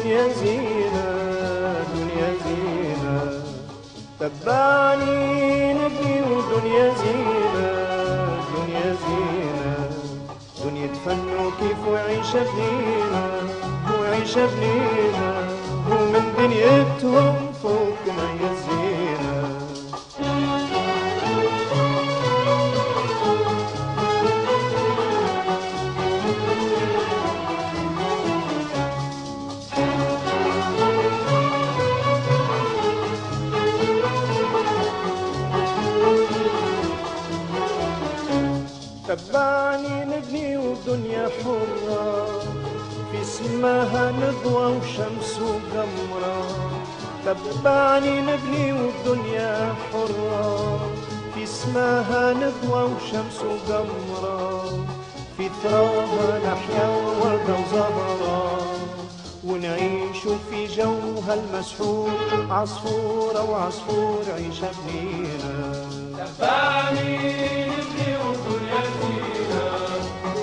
دنيا زينة دنيا زينة، تبعني نبني ودنيا زينة دنيا زينة، دنيا فن وكيف وعيشة بنينة وعيشة بنينة، ومن دنيتهم فوقنا يا زينة. تبعني نبني والدنيا حرة، في سماها نضوى وشمس وقمرة. تبعني نبني والدنيا حرة، في سماها نضوى وشمس وقمرة، في ثراها نحيا وردة وزهرة، ونعيش في جوها المسحور عصفورة وعصفور عيشة بنينة. تبعني نبني والدنيا زينة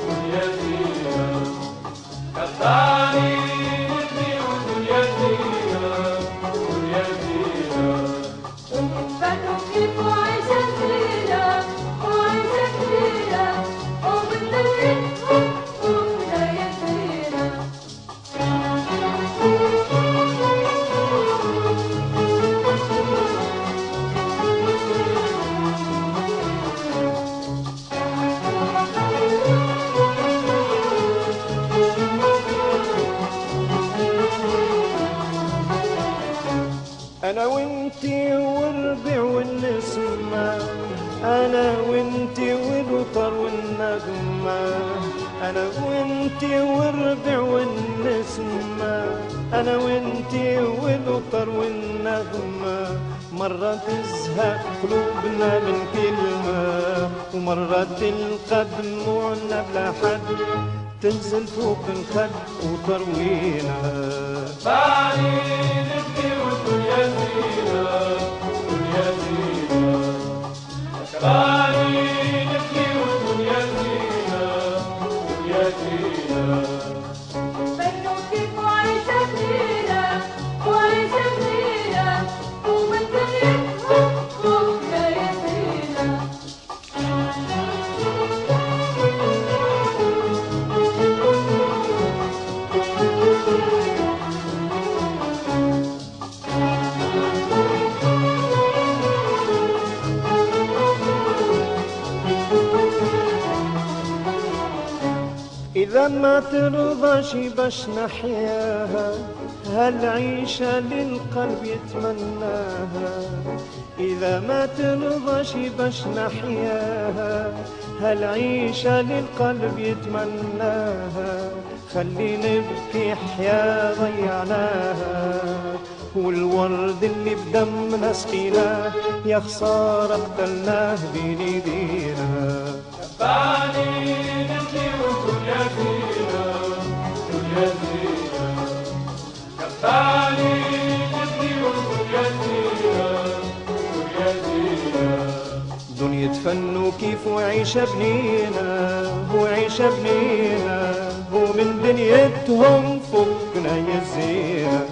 دنيا زينة، تبعني نبني والدنيا زينة دنيا زينة، فن كيف وعيشة زينة وعيشة جديدة، ومن دنيتهم فوقنا يا زينة. أنا وإنتي والربيع والنسمة، أنا وإنتي والوتر والنغمة، أنا وإنتي والربيع والنسمة، أنا وإنتي والوتر والنغمة، مرة تزهق قلوبنا من كلمة، ومرة تلقى دموعنا بلا حد تنزل فوق الخد وتروينا. تبعني نبني والدنيا زينة دنيا زينة، تبعني نبني والدنيا زينة دنيا زينة، فن كيف وعيشة جديدة وعيشة جديدة، ومن دنيتهم فوقنا يا زينة. إذا ما ترضاش باش نحياها، هالعيشة للقلب يتمناها. إذا ما ترضاش باش نحياها، هالعيشة للقلب يتمناها. خلي نبكي حياة ضيعناها، والورد اللي بدمنا سقيناه يا خسارة قتلناه بين ايدينا. تبعني نبني والدنيا زينة دنيا زينة، تبعني نبني والدنيا زينة دنيا زينة، دنيا فن وكيف وعيشة بنينة وعيشة بنينة، ومن دنيتهم فوقنا يا زينة.